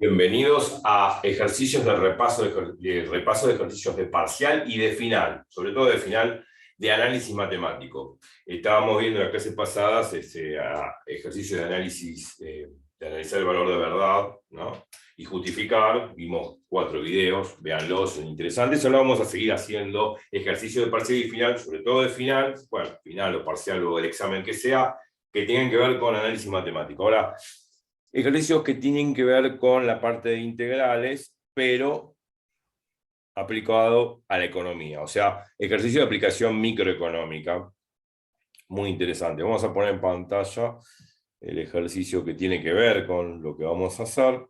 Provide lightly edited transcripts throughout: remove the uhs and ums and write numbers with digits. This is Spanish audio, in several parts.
Bienvenidos a ejercicios de repaso de ejercicios de parcial y de final, sobre todo de final de análisis matemático. Estábamos viendo en las clases pasadas ejercicios de análisis, de analizar el valor de verdad, ¿no? Y justificar. Vimos 4 videos, véanlos, son interesantes. Ahora vamos a seguir haciendo ejercicios de parcial y final, sobre todo de final, bueno, final o parcial o el examen que sea, que tengan que ver con análisis matemático. Ahora, ejercicios que tienen que ver con la parte de integrales, pero aplicado a la economía. O sea, ejercicio de aplicación microeconómica. Muy interesante. Vamos a poner en pantalla el ejercicio que tiene que ver con lo que vamos a hacer.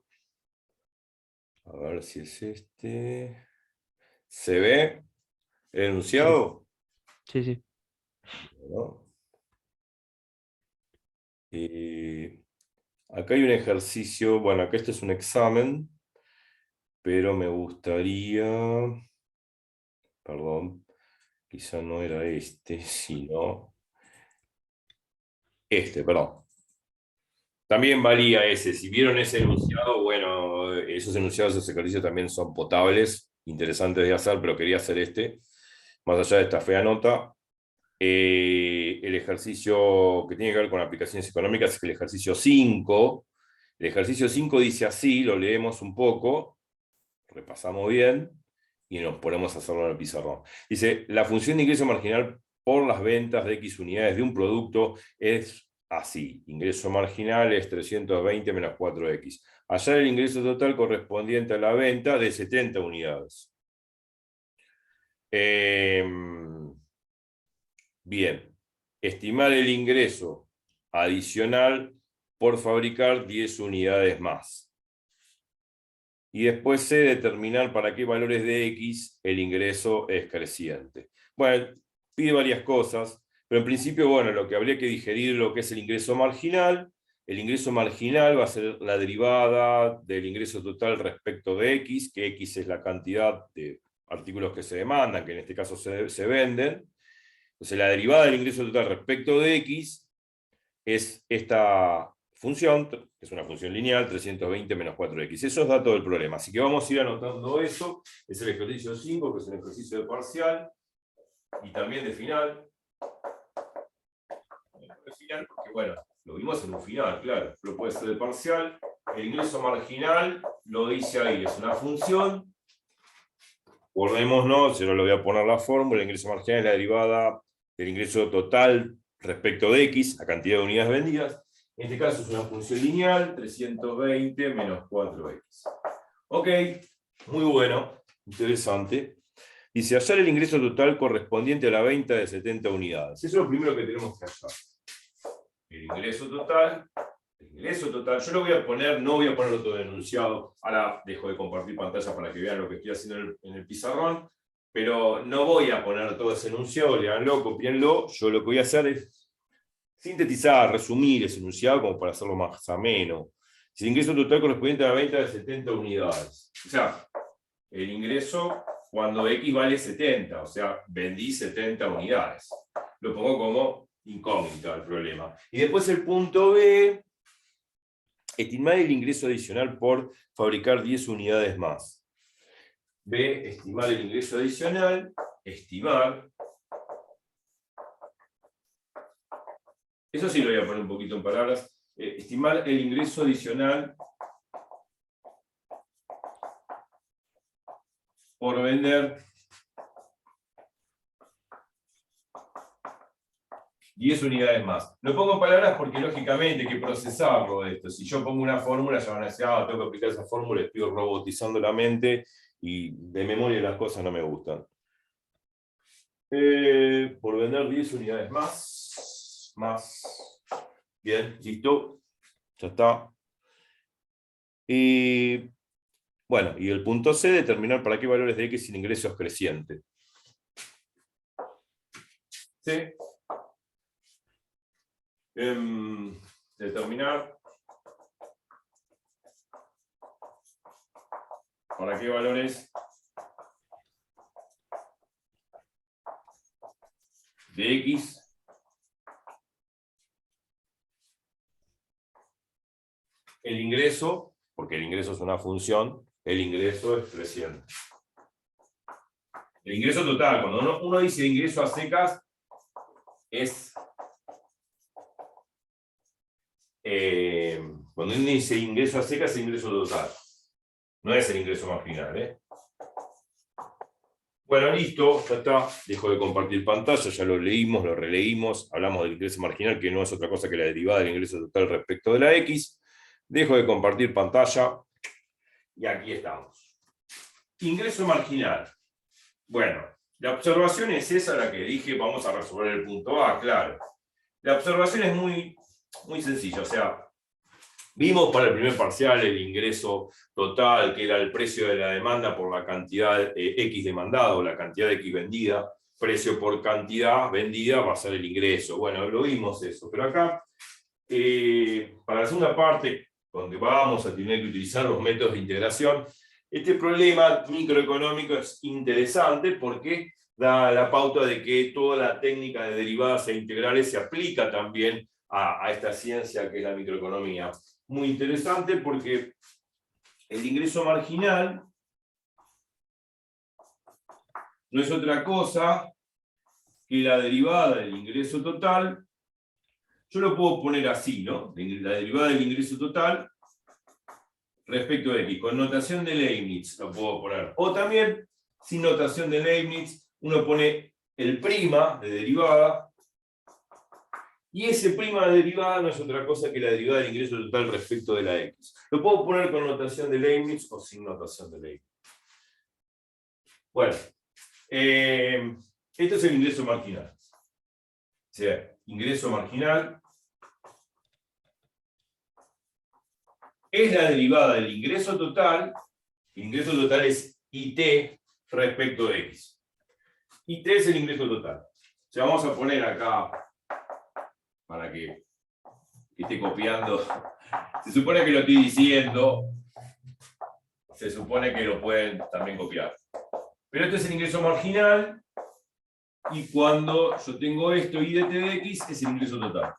A ver si es este. ¿Se ve el Sí, enunciado? sí, sí. ¿No? Acá hay un ejercicio, bueno, acá este es un examen, pero me gustaría, perdón, quizá no era este, sino este, perdón. También valía ese. Si vieron ese enunciado, bueno, esos enunciados, esos ejercicios también son potables, interesantes de hacer, pero quería hacer este, más allá de esta fea nota. El ejercicio que tiene que ver con aplicaciones económicas es el ejercicio 5. El ejercicio 5 dice así, lo leemos un poco, repasamos bien y nos ponemos a hacerlo en el pizarrón. Dice, la función de ingreso marginal por las ventas de X unidades de un producto es así. Ingreso marginal es 320 menos 4X. Hallar el ingreso total correspondiente a la venta de 70 unidades. Bien. Estimar el ingreso adicional por fabricar 10 unidades más. Y después C, determinar para qué valores de X el ingreso es creciente. Bueno, pide varias cosas, pero en principio, bueno, lo que habría que digerir lo que es el ingreso marginal. El ingreso marginal va a ser la derivada del ingreso total respecto de X, que X es la cantidad de artículos que se demandan, que en este caso se venden. Entonces, la derivada del ingreso total respecto de X es esta función, que es una función lineal, 320 menos 4x. Eso es dato del problema. Así que vamos a ir anotando eso. Es el ejercicio 5, que es un ejercicio de parcial y también de final. De final porque, bueno, lo vimos en un final, claro. Pero puede ser de parcial. El ingreso marginal, lo dice ahí, es una función. Acordémonos, yo no lo voy a poner la fórmula. El ingreso marginal es la derivada del ingreso total respecto de X, la cantidad de unidades vendidas. En este caso es una función lineal, 320 menos 4X. Ok, muy bueno, interesante. Dice, hallar el ingreso total correspondiente a la venta de 70 unidades. Eso es lo primero que tenemos que hallar. El ingreso total. El ingreso total, yo lo voy a poner, no voy a ponerlo todo enunciado. Ahora dejo de compartir pantalla para que vean lo que estoy haciendo en el pizarrón. Pero no voy a poner todo ese enunciado, leanlo, copienlo. Yo lo que voy a hacer es sintetizar, resumir ese enunciado como para hacerlo más ameno. Si el ingreso total correspondiente a la venta de 70 unidades. O sea, el ingreso cuando X vale 70, o sea, vendí 70 unidades. Lo pongo como incógnita el problema. Y después el punto B, estimar el ingreso adicional por fabricar 10 unidades más. B, estimar el ingreso adicional, estimar. Eso sí lo voy a poner un poquito en palabras. Estimar el ingreso adicional por vender 10 unidades más. Lo pongo en palabras porque lógicamente hay que procesarlo esto. Si yo pongo una fórmula, ya van a decir, tengo que aplicar esa fórmula, estoy robotizando la mente y de memoria las cosas no me gustan. Por vender 10 unidades más. Bien, listo. Ya está. Y bueno, y el punto C, determinar para qué valores de X el ingreso es creciente. ¿Sí? Determinar para qué valores de X el ingreso porque el ingreso es una función, el ingreso es 300. El ingreso total, cuando uno dice ingreso a secas, es... cuando uno dice ingreso a secas, es ingreso total. No es el ingreso marginal, Bueno, listo, ya está. Dejo de compartir pantalla, ya lo leímos, lo releímos. Hablamos del ingreso marginal, que no es otra cosa que la derivada del ingreso total respecto de la X. Dejo de compartir pantalla. Y aquí estamos. Ingreso marginal. Bueno, la observación es esa, la que dije, vamos a resolver el punto A, claro. La observación es muy sencilla, o sea, vimos para el primer parcial el ingreso total, que era el precio de la demanda por la cantidad X demandada o la cantidad X vendida. Precio por cantidad vendida va a ser el ingreso. Bueno, lo vimos eso, pero acá, para la segunda parte, donde vamos a tener que utilizar los métodos de integración, este problema microeconómico es interesante porque da la pauta de que toda la técnica de derivadas e integrales se aplica también a esta ciencia que es la microeconomía. Muy interesante porque el ingreso marginal no es otra cosa que la derivada del ingreso total. Yo lo puedo poner así, ¿no? La derivada del ingreso total respecto de X. Con notación de Leibniz lo puedo poner. O también, sin notación de Leibniz, uno pone el prima de derivada. Y ese prima de derivada no es otra cosa que la derivada del ingreso total respecto de la X. Lo puedo poner con notación de Leibniz o sin notación de Leibniz. Bueno, esto es el ingreso marginal. O sea, ingreso marginal es la derivada del ingreso total. El ingreso total es IT respecto de X. IT es el ingreso total. O sea, vamos a poner acá, para que esté copiando. Se supone que lo estoy diciendo. Se supone que lo pueden también copiar. Pero este es el ingreso marginal. Y cuando yo tengo esto, I de T de X, es el ingreso total.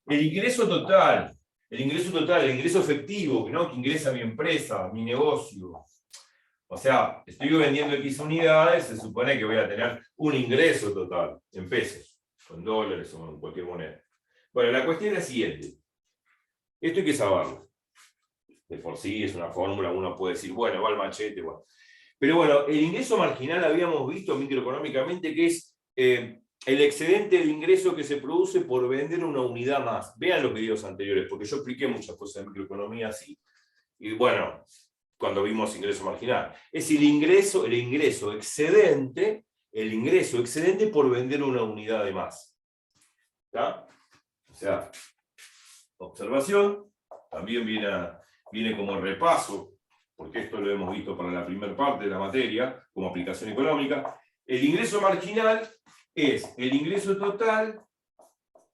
El ingreso total, el ingreso efectivo, ¿no? Que ingresa mi empresa, mi negocio. O sea, estoy vendiendo X unidades, se supone que voy a tener un ingreso total, en pesos, con dólares o en cualquier moneda. Bueno, la cuestión es la siguiente. Esto hay que saberlo. De por sí es una fórmula, uno puede decir, bueno, va al machete, bueno. Pero bueno, el ingreso marginal habíamos visto microeconómicamente que es el excedente de ingreso que se produce por vender una unidad más. Vean los videos anteriores, porque yo expliqué muchas cosas de microeconomía así. Y bueno, cuando vimos ingreso marginal. Es el ingreso excedente por vender una unidad de más. ¿Está? O sea, observación, también viene como repaso, porque esto lo hemos visto para la primera parte de la materia, como aplicación económica. El ingreso marginal es el ingreso total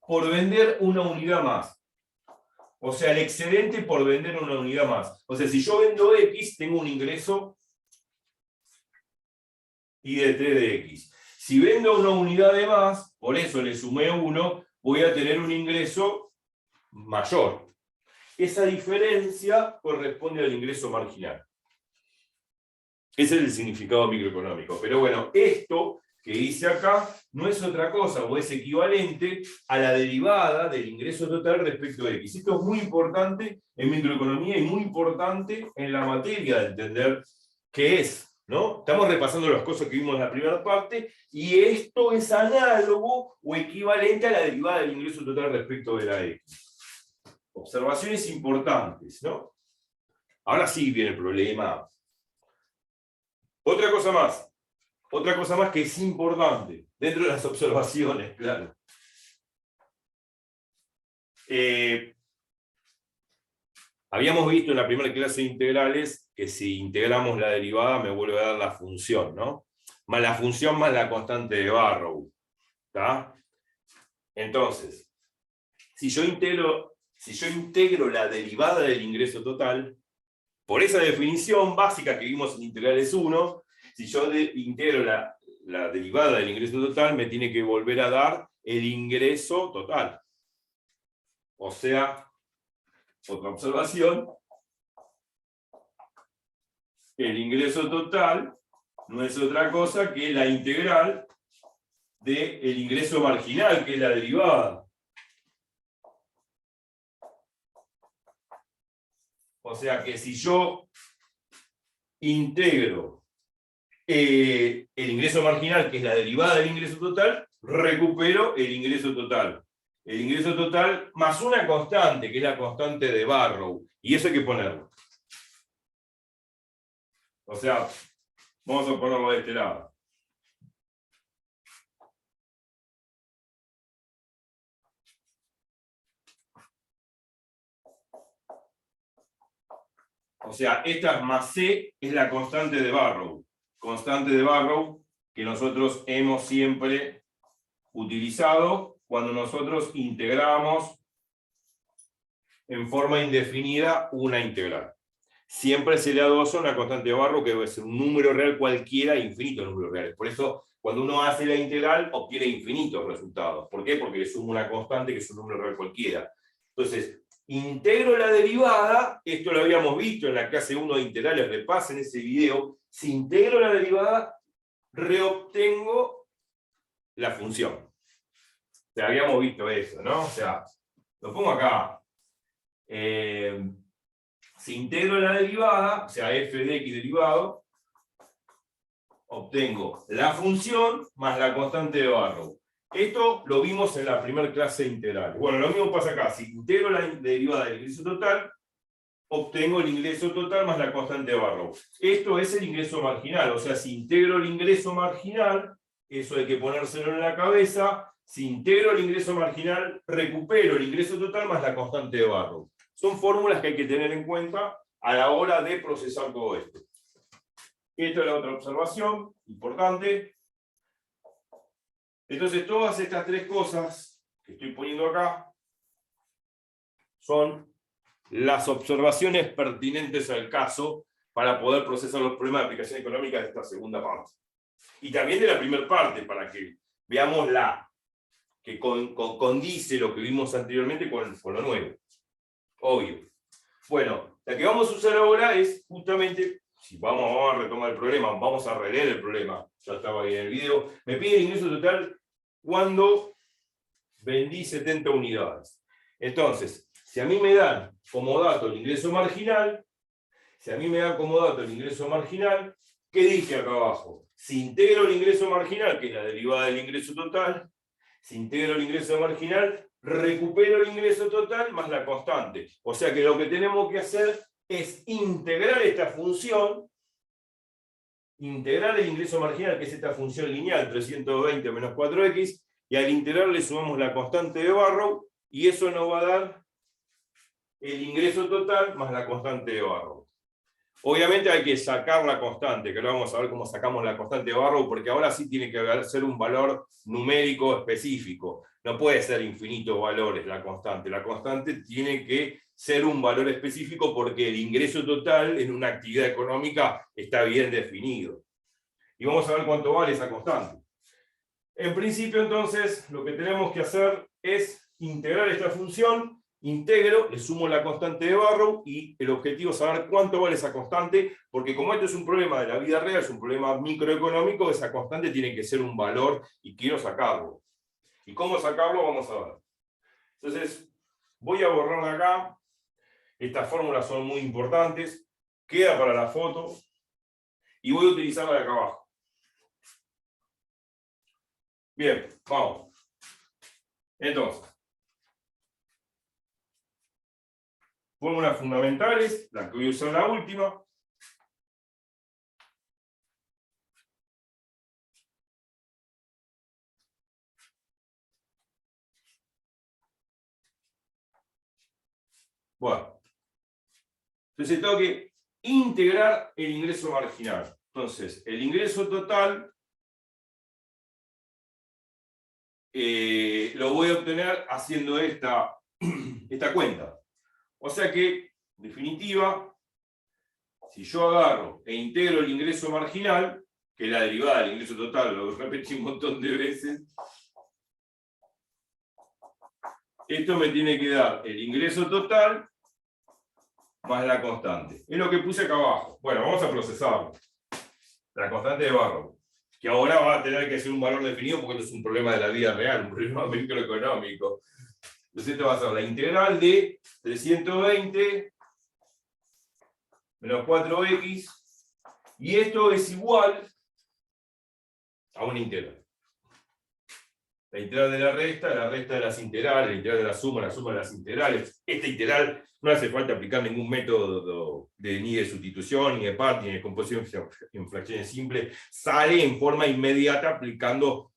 por vender una unidad más. O sea, el excedente por vender una unidad más. O sea, si yo vendo X, tengo un ingreso I de T de X. Si vendo una unidad de más, por eso le sumé 1, voy a tener un ingreso mayor. Esa diferencia corresponde al ingreso marginal. Ese es el significado microeconómico. Pero bueno, esto que dice acá no es otra cosa, o es equivalente a la derivada del ingreso total respecto de X. Esto es muy importante en microeconomía y muy importante en la materia de entender qué es, ¿no? Estamos repasando las cosas que vimos en la primera parte, y esto es análogo o equivalente a la derivada del ingreso total respecto de la X. Observaciones importantes, ¿no? Ahora sí viene el problema. Otra cosa más que es importante, dentro de las observaciones, claro. Habíamos visto en la primera clase de integrales que si integramos la derivada me vuelve a dar la función, ¿no? Más la función más la constante de Barrow. ¿Está? Entonces, si yo integro la derivada del ingreso total, por esa definición básica que vimos en integrales 1, si yo integro la derivada del ingreso total, me tiene que volver a dar el ingreso total. O sea, otra observación, el ingreso total no es otra cosa que la integral del ingreso marginal, que es la derivada. O sea que si yo integro el ingreso marginal, que es la derivada del ingreso total, recupero el ingreso total. El ingreso total más una constante, que es la constante de Barrow. Y eso hay que ponerlo. O sea, vamos a ponerlo de este lado. O sea, esta más C es la constante de Barrow. Constante de Barrow que nosotros hemos siempre utilizado cuando nosotros integramos en forma indefinida una integral. Siempre se le adosa una constante de Barrow que debe ser un número real cualquiera, infinitos números reales. Por eso, cuando uno hace la integral, obtiene infinitos resultados. ¿Por qué? Porque le sumo una constante que es un número real cualquiera. Entonces, integro la derivada, esto lo habíamos visto en la clase 1 de integrales, repasen ese video. Si integro la derivada, reobtengo la función. O sea, habíamos visto eso, ¿no? O sea, lo pongo acá. Si integro la derivada, o sea, f de x derivado, obtengo la función más la constante de Barrow. Esto lo vimos en la primera clase de integrales. Bueno, lo mismo pasa acá. Si integro la derivada del ingreso total, obtengo el ingreso total más la constante de Barrow. Esto es el ingreso marginal. O sea, si integro el ingreso marginal, eso hay que ponérselo en la cabeza. Si integro el ingreso marginal, recupero el ingreso total más la constante de Barrow. Son fórmulas que hay que tener en cuenta a la hora de procesar todo esto. Esta es la otra observación importante. Entonces, todas estas tres cosas que estoy poniendo acá son las observaciones pertinentes al caso para poder procesar los problemas de aplicación económica de esta segunda parte. Y también de la primera parte, para que veamos que condice lo que vimos anteriormente con lo nuevo. Obvio. Bueno, la que vamos a usar ahora es justamente, si vamos a retomar el problema, vamos a releer el problema, ya estaba ahí en el video, me pide el ingreso total cuando vendí 70 unidades. Entonces, si a mí me dan como dato el ingreso marginal, ¿qué dije acá abajo? Si integro el ingreso marginal, que es la derivada del ingreso total, si integro el ingreso marginal, recupero el ingreso total más la constante. O sea que lo que tenemos que hacer es integrar esta función, integrar el ingreso marginal, que es esta función lineal, 320 menos 4x, y al integrar le sumamos la constante de Barrow, y eso nos va a dar el ingreso total más la constante de Barrow. Obviamente hay que sacar la constante, que ahora vamos a ver cómo sacamos la constante de Barrow, porque ahora sí tiene que ser un valor numérico específico. No puede ser infinitos valores la constante. La constante tiene que ser un valor específico porque el ingreso total en una actividad económica está bien definido. Y vamos a ver cuánto vale esa constante. En principio, entonces, lo que tenemos que hacer es integrar esta función. Integro, le sumo la constante de Barrow y el objetivo es saber cuánto vale esa constante, porque como esto es un problema de la vida real, es un problema microeconómico, esa constante tiene que ser un valor y quiero sacarlo. ¿Y cómo sacarlo? Vamos a ver. Entonces, voy a borrar de acá. Estas fórmulas son muy importantes. Queda para la foto. Y voy a utilizarla de acá abajo. Bien, vamos. Entonces, fórmulas fundamentales, la que voy a usar la última. Bueno, entonces tengo que integrar el ingreso marginal. Entonces, el ingreso total lo voy a obtener haciendo esta cuenta. O sea que, en definitiva, si yo agarro e integro el ingreso marginal, que es la derivada del ingreso total, lo repetí un montón de veces, esto me tiene que dar el ingreso total más la constante. Es lo que puse acá abajo. Bueno, vamos a procesarlo. La constante de Barrow, que ahora va a tener que ser un valor definido porque esto es un problema de la vida real, un problema microeconómico. Entonces esto va a ser la integral de 320 menos 4x, y esto es igual a una integral. La integral de la resta de las integrales, la integral de la suma de las integrales. Esta integral no hace falta aplicar ningún método ni de sustitución, ni de par, ni de composición en fracciones simples. Sale en forma inmediata aplicando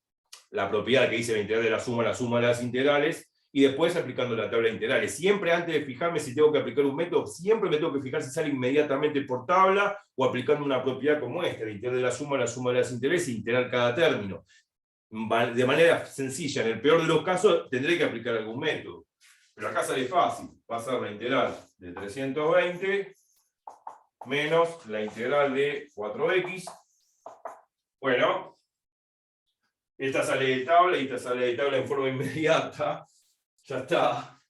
la propiedad que dice la integral de la suma de las integrales, y después aplicando la tabla de integrales. Siempre antes de fijarme si tengo que aplicar un método, siempre me tengo que fijar si sale inmediatamente por tabla o aplicando una propiedad como esta, la integral de la suma de las integrales, e integrar cada término. De manera sencilla, en el peor de los casos tendré que aplicar algún método. Pero acá sale fácil, va a ser la integral de 320 menos la integral de 4x. Bueno, esta sale de tabla y esta sale de tabla en forma inmediata. Ya está.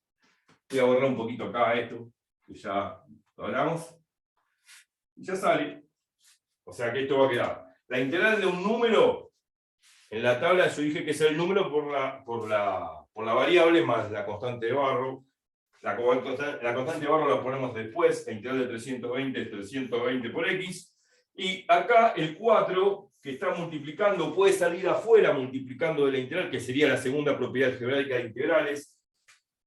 Voy a borrar un poquito acá esto, que ya lo hablamos. Y ya sale. O sea que esto va a quedar. La integral de un número, en la tabla yo dije que es el número por la variable más la constante de Barrow. La constante de Barrow la ponemos después, la integral de 320 es 320 por x. Y acá el 4, que está multiplicando, puede salir afuera multiplicando de la integral, que sería la segunda propiedad algebraica de integrales.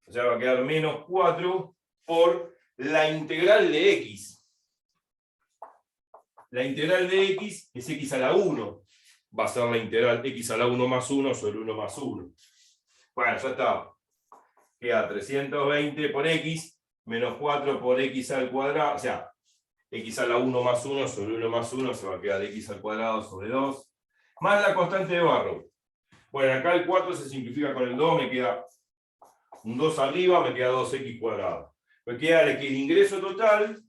O sea, va a quedar menos 4 por la integral de x. La integral de x es x a la 1. Va a ser la integral x a la 1 más 1 sobre 1 más 1. Bueno, ya está. Queda 320 por x menos 4 por x al cuadrado. O sea, x a la 1 más 1 sobre 1 más 1 se va a quedar x al cuadrado sobre 2. Más la constante de Barrow. Bueno, acá el 4 se simplifica con el 2, me queda un 2 arriba, me queda 2x cuadrado. Me queda el ingreso total.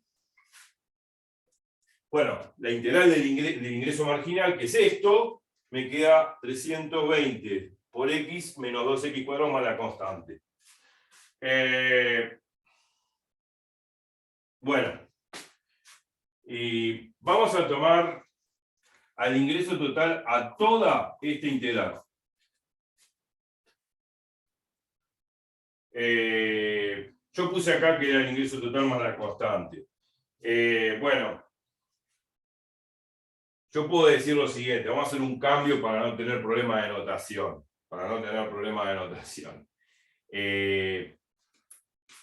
Bueno, la integral del ingreso marginal, que es esto, me queda 320 por x menos 2x cuadrado más la constante. Bueno, y vamos a tomar al ingreso total a toda esta integral. Yo puse acá que era el ingreso total más la constante. Bueno, yo puedo decir lo siguiente, vamos a hacer un cambio para no tener problema de notación.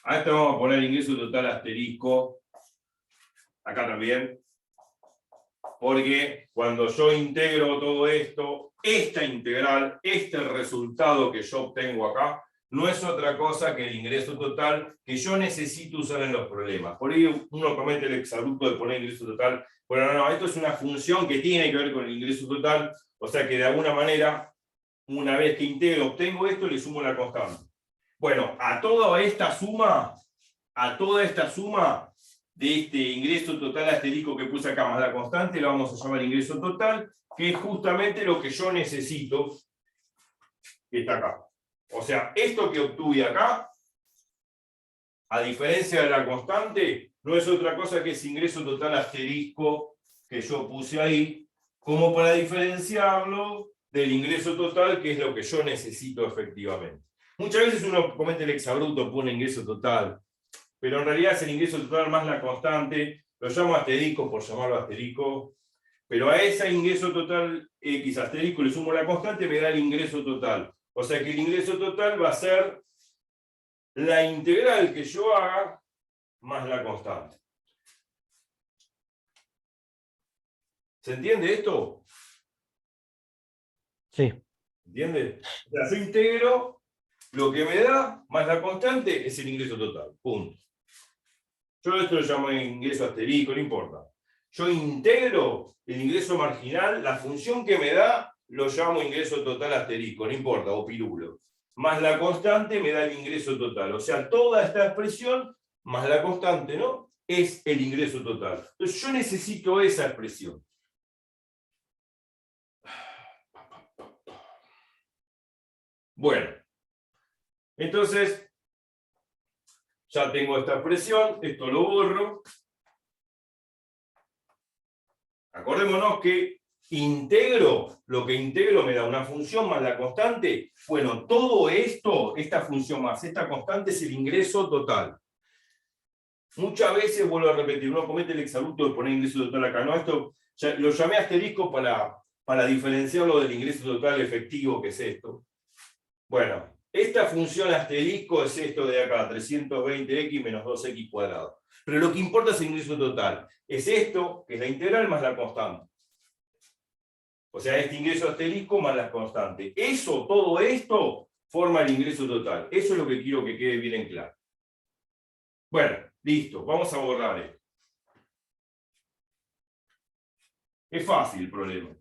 A esto vamos a poner ingreso total asterisco, acá también, porque cuando yo integro todo esto, esta integral, este resultado que yo obtengo acá, no es otra cosa que el ingreso total que yo necesito usar en los problemas. Por ahí uno comete el exabrupto de poner ingreso total. Bueno, no, esto es una función que tiene que ver con el ingreso total, o sea que de alguna manera, una vez que integro, obtengo esto, le sumo la constante. Bueno, a toda esta suma de este ingreso total asterisco que puse acá más la constante, lo vamos a llamar ingreso total, que es justamente lo que yo necesito, que está acá. O sea, esto que obtuve acá, a diferencia de la constante, no es otra cosa que ese ingreso total asterisco que yo puse ahí, como para diferenciarlo del ingreso total, que es lo que yo necesito efectivamente. Muchas veces uno comete el exabrupto, pone ingreso total, pero en realidad es el ingreso total más la constante, lo llamo asterisco por llamarlo asterisco, pero a ese ingreso total x asterisco le sumo la constante, me da el ingreso total. O sea que el ingreso total va a ser la integral que yo haga más la constante. ¿Se entiende esto? Sí. ¿Entiende? O sea, yo integro, lo que me da más la constante es el ingreso total. Punto. Yo esto lo llamo ingreso asterisco, no importa. Yo integro el ingreso marginal, la función que me da, lo llamo ingreso total asterisco, no importa, o pirulo. Más la constante me da el ingreso total. O sea, toda esta expresión, más la constante, ¿no? Es el ingreso total. Entonces yo necesito esa expresión. Bueno, entonces, Ya tengo esta expresión, esto lo borro. Acordémonos que integro, lo que integro me da una función más la constante. Bueno, todo esto, esta función más esta constante es el ingreso total. Muchas veces, vuelvo a repetir, uno comete el exabrupto de poner ingreso total acá. No, esto ya lo llamé asterisco para diferenciarlo del ingreso total efectivo, que es esto. Bueno, esta función asterisco es esto de acá, 320x menos 2x cuadrado. Pero lo que importa es el ingreso total. Es esto, que es la integral, más la constante. O sea, este ingreso asterisco más la constante. Eso, todo esto, forma el ingreso total. Eso es lo que quiero que quede bien en claro. Bueno, listo. Vamos a borrar esto. Es fácil el problema.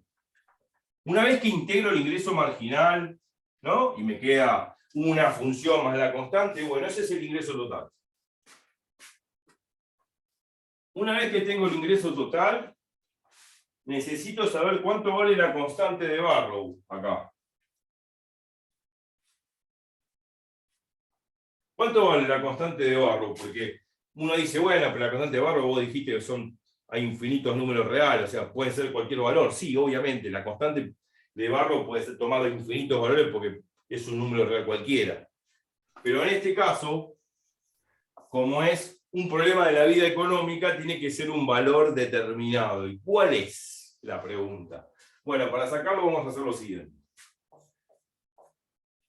Una vez que integro el ingreso marginal, ¿no? Y me queda una función más la constante, bueno, ese es el ingreso total. Una vez que tengo el ingreso total, necesito saber cuánto vale la constante de Barrow acá. ¿Cuánto vale la constante de Barrow? Porque uno dice, bueno, pero la constante de Barrow vos dijiste que hay infinitos números reales, o sea, puede ser cualquier valor. Sí, obviamente, la constante de Barrow puede ser tomada de infinitos valores porque es un número real cualquiera. Pero en este caso, como es un problema de la vida económica, tiene que ser un valor determinado. ¿Y cuál es la pregunta? Bueno, para sacarlo vamos a hacer lo siguiente.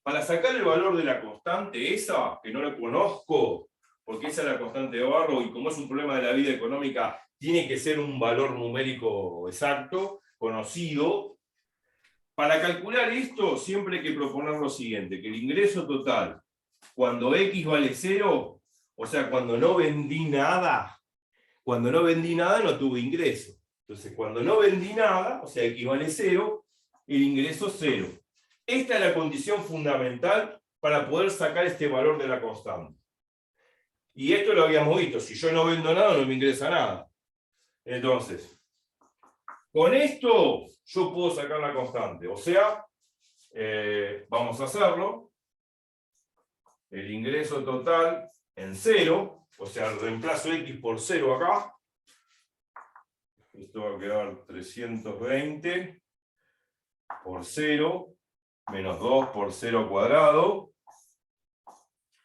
Para sacar el valor de la constante esa, que no la conozco, porque esa es la constante de Barrow, y como es un problema de la vida económica, tiene que ser un valor numérico exacto, conocido. Para calcular esto, siempre hay que proponer lo siguiente, que el ingreso total, cuando X vale 0, o sea, cuando no vendí nada no tuve ingreso. Entonces, cuando no vendí nada, o sea, X vale 0, el ingreso es 0. Esta es la condición fundamental para poder sacar este valor de la constante. Y esto lo habíamos visto, si yo no vendo nada, no me ingresa nada. Entonces, con esto yo puedo sacar la constante. O sea, vamos a hacerlo. El ingreso total en 0, o sea, reemplazo X por 0 acá. Esto va a quedar 320 por 0, menos 2 por 0 cuadrado,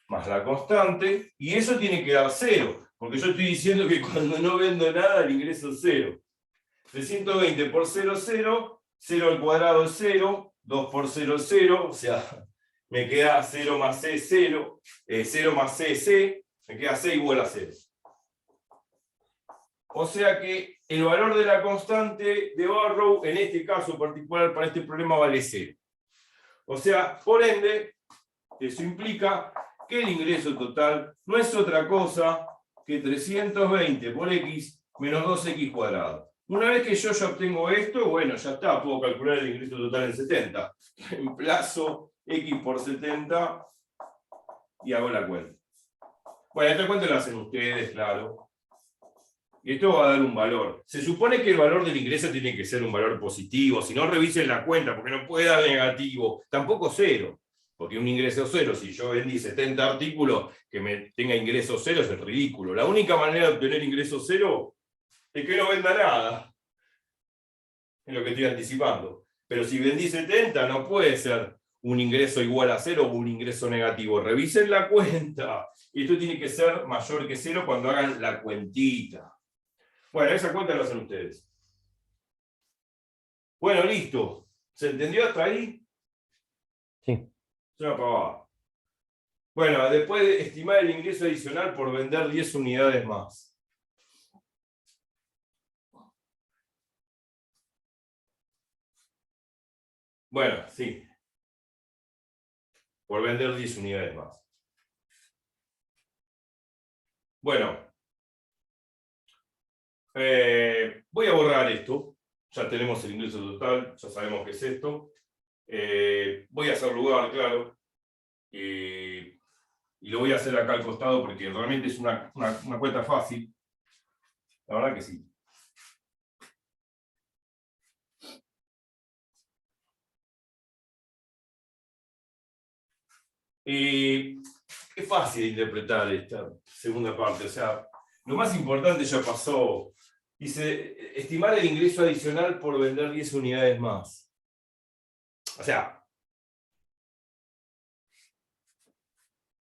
más la constante, y eso tiene que dar 0, porque yo estoy diciendo que cuando no vendo nada el ingreso es 0. 320 por 0 es 0, 0 al cuadrado es 0, 2 por 0 es 0, o sea, me queda 0 más C, 0, 0 más C, C, me queda C igual a 0. O sea que el valor de la constante de Barrow, en este caso particular, para este problema vale 0. O sea, por ende, eso implica que el ingreso total no es otra cosa que 320 por X menos 2X cuadrado. Una vez que yo ya obtengo esto, bueno, ya está, puedo calcular el ingreso total en 70. Reemplazo X por 70 y hago la cuenta. Bueno, esta cuenta la hacen ustedes, claro. Y esto va a dar un valor. Se supone que el valor del ingreso tiene que ser un valor positivo, si no revisen la cuenta, porque no puede dar negativo, tampoco 0, porque un ingreso 0, si yo vendí 70 artículos, que me tenga ingreso 0 es ridículo. La única manera de obtener ingreso 0 es que no venda nada. Es lo que estoy anticipando. Pero si vendí 70, no puede ser un ingreso igual a 0 o un ingreso negativo. Revisen la cuenta. Y esto tiene que ser mayor que 0 cuando hagan la cuentita. Bueno, esa cuenta la hacen ustedes. Bueno, listo. ¿Se entendió hasta ahí? Sí. Es una pavada. Bueno, después de estimar el ingreso adicional por vender 10 unidades más. Bueno, sí. Por vender 10 unidades más. Bueno. Voy a borrar esto. Ya tenemos el ingreso total, ya sabemos qué es esto. Voy a hacer lugar, claro. Y lo voy a hacer acá al costado porque realmente es una cuenta fácil. La verdad que sí. Es fácil de interpretar esta segunda parte. O sea, lo más importante ya pasó. Dice, estimar el ingreso adicional por vender 10 unidades más. O sea,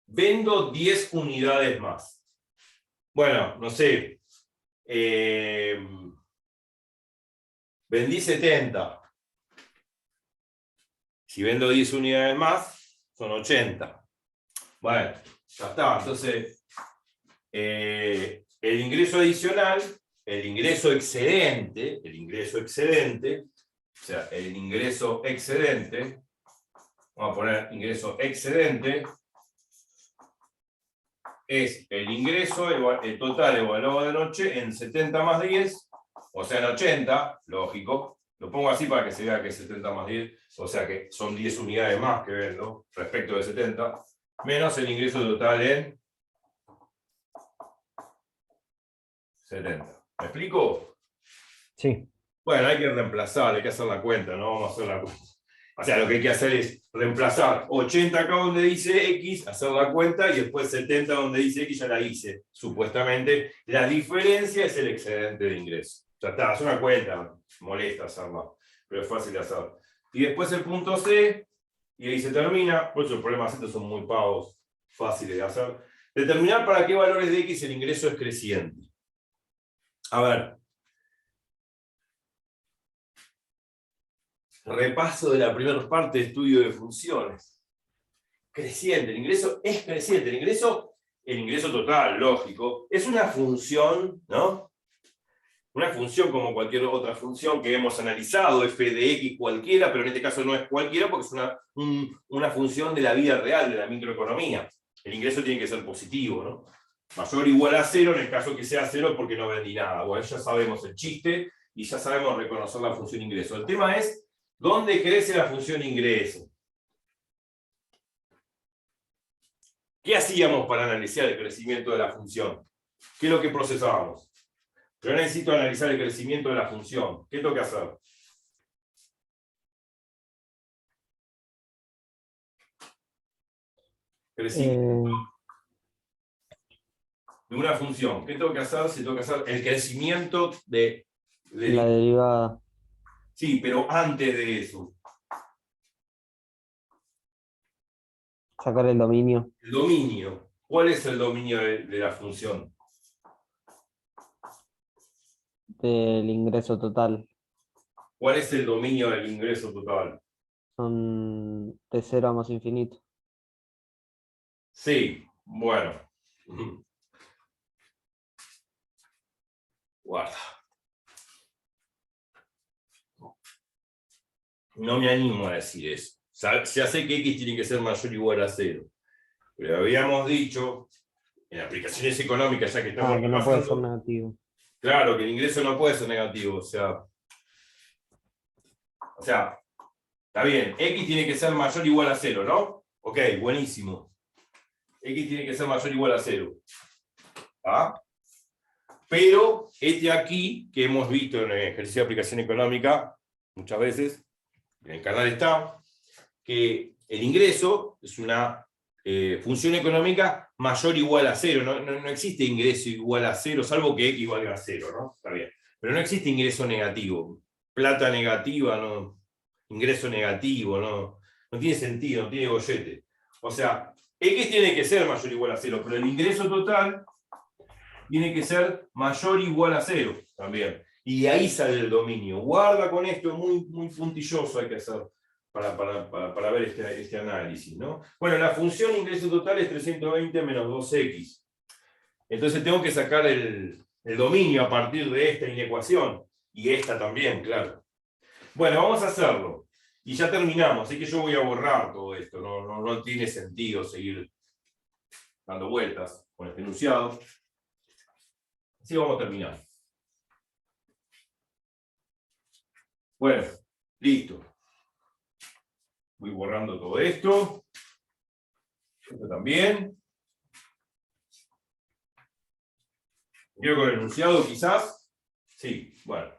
vendo 10 unidades más. Bueno, no sé. Vendí 70. Si vendo 10 unidades más, son 80. Bueno, ya está. Entonces, el ingreso adicional, el ingreso excedente, o sea, el ingreso excedente, vamos a poner ingreso excedente, es el ingreso, el total evaluado de noche en 70 más 10, o sea, en 80, lógico. Lo pongo así para que se vea que es 70 más 10, o sea que son 10 unidades más que vendo respecto de 70, menos el ingreso total en 70. ¿Me explico? Sí. Bueno, hay que reemplazar, hay que hacer la cuenta, no vamos a hacer la cuenta. O sea, lo que hay que hacer es reemplazar 80 acá donde dice X, hacer la cuenta, y después 70 donde dice X ya la hice. Supuestamente, la diferencia es el excedente de ingreso. Ya está, es una cuenta, molesta hacerla, pero es fácil de hacer. Y después el punto C, y ahí se termina. Por eso los problemas estos son muy pavos, fáciles de hacer. Determinar para qué valores de X el ingreso es creciente. A ver. Repaso de la primera parte de estudio de funciones. Creciente, el ingreso es creciente. El ingreso total, lógico, es una función, ¿no? Una función como cualquier otra función que hemos analizado, f de x cualquiera, pero en este caso no es cualquiera porque es una función de la vida real, de la microeconomía. El ingreso tiene que ser positivo, ¿no? Mayor o igual a 0, en el caso que sea 0 porque no vendí nada. Bueno, ya sabemos el chiste y ya sabemos reconocer la función ingreso. El tema es, ¿dónde crece la función ingreso? ¿Qué hacíamos para analizar el crecimiento de la función? ¿Qué es lo que procesábamos? Yo necesito analizar el crecimiento de la función. ¿Qué tengo que hacer? Crecimiento de una función. ¿Qué tengo que hacer? Si tengo que hacer el crecimiento de la derivada. Sí, pero antes de eso. Sacar el dominio. El dominio. ¿Cuál es el dominio de la función? Del ingreso total. ¿Cuál es el dominio del ingreso total? Son de 0 a más infinito. Sí, bueno. Guarda. No me animo a decir eso. Ya sé que X tiene que ser mayor o igual a 0. Pero habíamos dicho, en aplicaciones económicas, ya que estamos Que no puede ser repasando, negativo. claro, que el ingreso no puede ser negativo. O sea, está bien, X tiene que ser mayor o igual a 0, ¿no? Ok, buenísimo. X tiene que ser mayor o igual a 0. ¿Ah? Pero este aquí, que hemos visto en el ejercicio de aplicación económica, muchas veces, en el canal está, que el ingreso es una función económica mayor o igual a 0. No existe ingreso igual a 0, salvo que X valga a 0, ¿no? Está bien. Pero no existe ingreso negativo. Plata negativa, no. Ingreso negativo, no tiene sentido, no tiene gollete. O sea, X tiene que ser mayor o igual a 0, pero el ingreso total tiene que ser mayor o igual a 0 también. Y de ahí sale el dominio. Guarda con esto, muy, muy puntilloso hay que hacer para ver este análisis, ¿no? Bueno, la función ingreso total es 320 menos 2x. Entonces tengo que sacar el dominio a partir de esta inecuación. Y esta también, claro. Bueno, vamos a hacerlo. Y ya terminamos, así que yo voy a borrar todo esto. No tiene sentido seguir dando vueltas con este enunciado. Así vamos a terminar. Bueno, listo. Voy borrando todo esto. Esto también. Quiero con el enunciado quizás. Sí, bueno.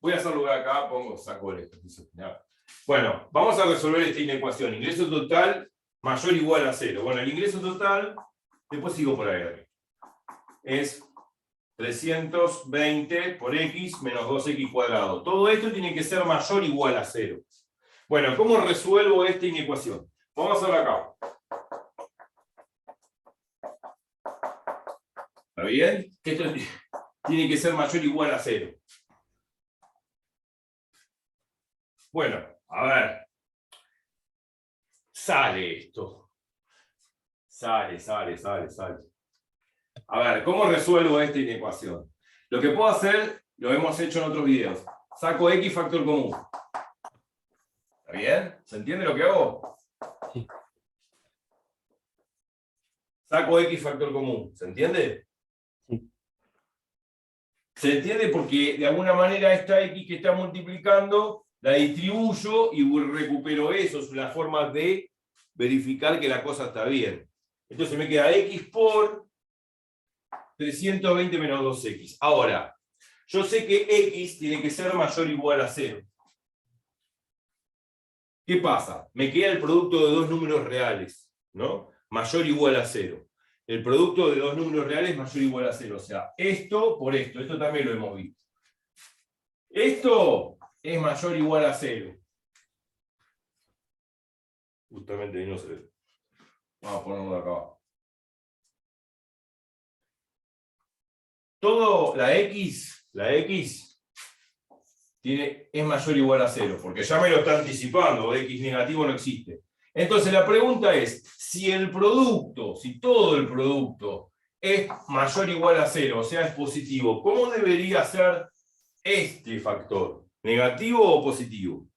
Voy a hacerlo acá, saco el ejercicio final. Bueno, vamos a resolver esta inecuación. Ingreso total mayor o igual a 0. Bueno, el ingreso total, después sigo por ahí. Es 320 por x menos 2x cuadrado. Todo esto tiene que ser mayor o igual a 0. Bueno, ¿cómo resuelvo esta inecuación? Vamos a hacerlo acá. ¿Está bien? Esto tiene que ser mayor o igual a 0. Bueno, a ver. Sale esto. Sale. A ver, ¿cómo resuelvo esta inecuación? Lo que puedo hacer, lo hemos hecho en otros videos. Saco x factor común. ¿Está bien? ¿Se entiende lo que hago? Sí. Saco x factor común. ¿Se entiende? Sí. Se entiende porque de alguna manera esta x que está multiplicando la distribuyo y recupero eso. Es una forma de verificar que la cosa está bien. Entonces me queda x por 320 menos 2x. Ahora, yo sé que x tiene que ser mayor o igual a 0. ¿Qué pasa? Me queda el producto de dos números reales, ¿no? Mayor o igual a 0. El producto de dos números reales mayor o igual a 0. O sea, esto por esto. Esto también lo hemos visto. Esto es mayor o igual a 0. Justamente ahí no se ve. Vamos a ponerlo de acá abajo. Todo la x es mayor o igual a 0, porque ya me lo está anticipando, x negativo no existe. Entonces la pregunta es, si el producto, si todo el producto es mayor o igual a 0, o sea, es positivo, ¿cómo debería ser este factor? ¿Negativo o positivo?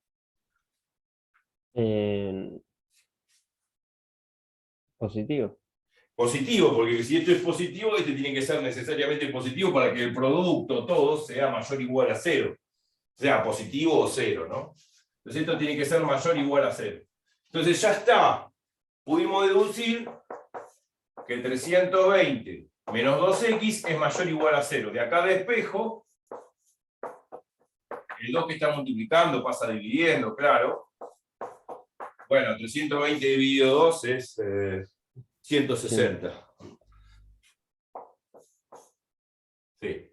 Positivo. Positivo, porque si esto es positivo, este tiene que ser necesariamente positivo para que el producto todo sea mayor o igual a 0. Sea positivo o 0, ¿no? Entonces esto tiene que ser mayor o igual a 0. Entonces ya está. Pudimos deducir que 320 menos 2x es mayor o igual a 0. De acá despejo, el 2 que está multiplicando pasa dividiendo, claro. Bueno, 320 dividido 2 es 160. Sí.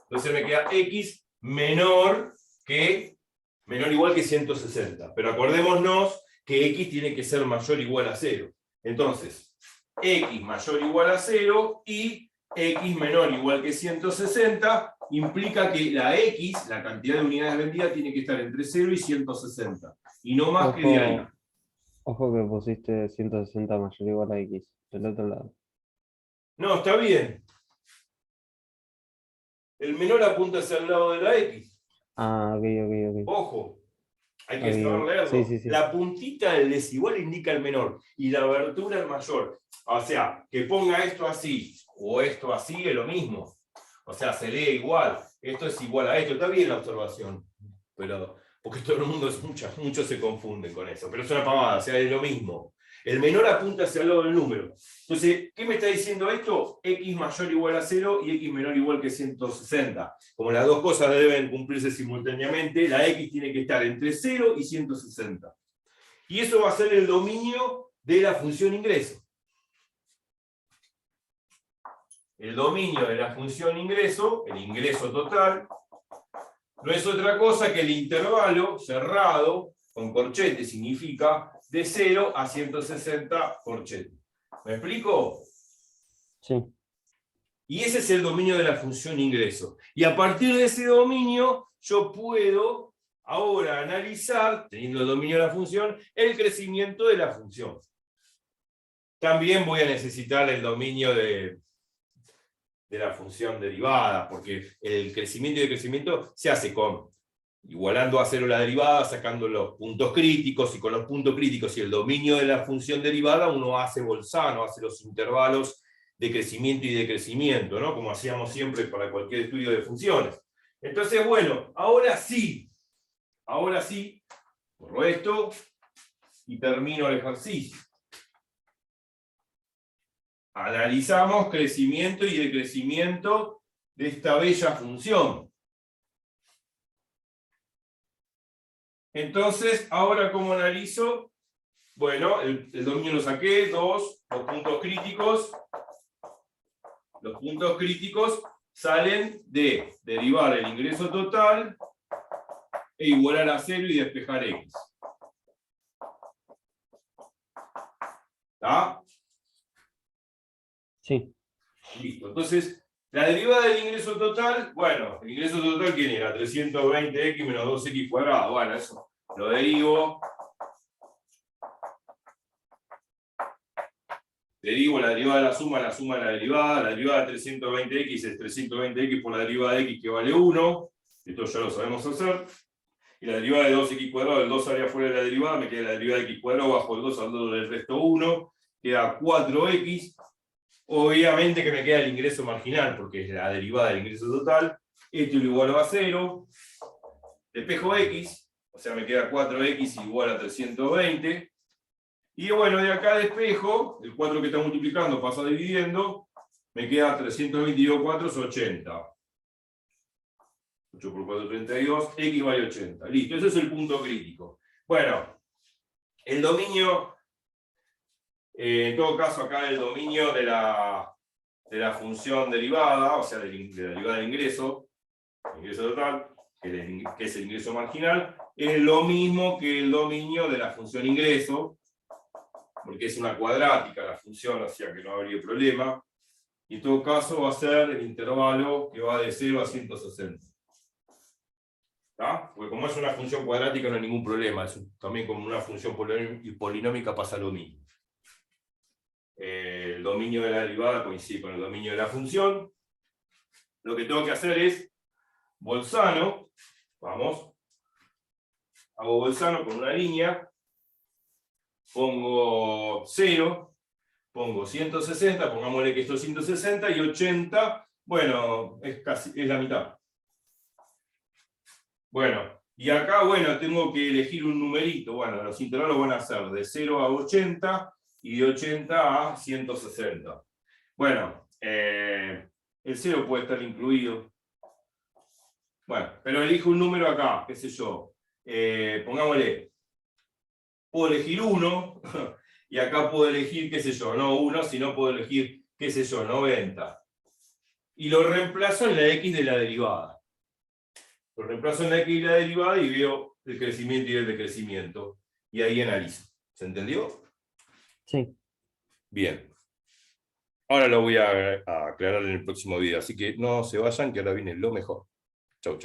Entonces me queda x menor o igual que 160. Pero acordémonos que x tiene que ser mayor o igual a 0. Entonces, x mayor o igual a 0 y x menor o igual que 160 implica que la x, la cantidad de unidades vendidas, tiene que estar entre 0 y 160. Y no más que de ahí. Ojo que pusiste 160 mayor o igual a x, del otro lado. No, está bien. El menor apunta hacia el lado de la x. Ah, ok. Ojo. Hay que Ok, saber leerlo. sí. La puntita del desigual indica el menor y la abertura el mayor. O sea, que ponga esto así o esto así es lo mismo. O sea, se lee igual. Esto es igual a esto. Está bien la observación. Pero, porque todo el mundo, muchos se confunden con eso. Pero es una pavada, o sea, es lo mismo. El menor apunta hacia el lado del número. Entonces, ¿qué me está diciendo esto? X mayor o igual a 0 y X menor o igual que 160. Como las dos cosas deben cumplirse simultáneamente, la X tiene que estar entre 0 y 160. Y eso va a ser el dominio de la función ingreso. El dominio de la función ingreso, el ingreso total, no es otra cosa que el intervalo cerrado, con corchete significa de 0 a 160 corchete. ¿Me explico? Sí. Y ese es el dominio de la función ingreso. Y a partir de ese dominio, yo puedo ahora analizar, teniendo el dominio de la función, el crecimiento de la función. También voy a necesitar el dominio de la función derivada, porque el crecimiento y el decrecimiento se hace igualando a 0 la derivada, sacando los puntos críticos, y con los puntos críticos y el dominio de la función derivada, uno hace Bolzano, hace los intervalos de crecimiento y decrecimiento, ¿no? Como hacíamos siempre para cualquier estudio de funciones. Entonces, bueno, ahora sí, borro esto y termino el ejercicio. Analizamos crecimiento y decrecimiento de esta bella función. Entonces, ahora, ¿cómo analizo? Bueno, el dominio lo saqué, los puntos críticos. Los puntos críticos salen de derivar el ingreso total e igualar a 0 y despejar x. ¿Está? Sí. Listo. Entonces, la derivada del ingreso total, bueno, el ingreso total, ¿quién era? 320x menos 2x cuadrado. Bueno, eso lo derivo. Derivo la derivada de la suma de la derivada. La derivada de 320x es 320x por la derivada de x, que vale 1. Esto ya lo sabemos hacer. Y la derivada de 2x cuadrado, el 2 sale afuera de la derivada, me queda la derivada de x cuadrado bajo el 2 al 2 del resto 1. Queda 4x. Obviamente que me queda el ingreso marginal, porque es la derivada del ingreso total. Esto lo igualo a 0. Despejo x, o sea, me queda 4x igual a 320. Y bueno, de acá despejo, el 4 que está multiplicando pasa dividiendo, me queda 320 dividido 4 es 80. 8 por 4, 32, x vale 80. Listo, ese es el punto crítico. Bueno, el dominio, en todo caso acá el dominio de la función derivada, o sea, de la derivada del ingreso total, que es el ingreso marginal, es lo mismo que el dominio de la función ingreso, porque es una cuadrática la función, o sea que no habría problema. Y en todo caso va a ser el intervalo que va de 0 a 160. ¿Está? Porque como es una función cuadrática no hay ningún problema. También como una función polinómica pasa lo mismo. El dominio de la derivada coincide con el dominio de la función. Lo que tengo que hacer es Bolzano. Vamos. Hago Bolzano con una línea. Pongo 0. Pongo 160. Pongámosle que esto es 160. Y 80. Bueno, es la mitad. Bueno, y acá, bueno, tengo que elegir un numerito. Bueno, los intervalos van a ser de 0 a 80 y de 80 a 160. Bueno, el 0 puede estar incluido. Bueno, pero elijo un número acá, qué sé yo. Pongámosle, puedo elegir 1, y acá puedo elegir, qué sé yo, no 1, sino puedo elegir, qué sé yo, 90. Y lo reemplazo en la x de la derivada. Lo reemplazo en la x de la derivada y veo el crecimiento y el decrecimiento. Y ahí analizo. ¿Se entendió? Sí. Bien. Ahora lo voy a aclarar en el próximo video, así que no se vayan, que ahora viene lo mejor.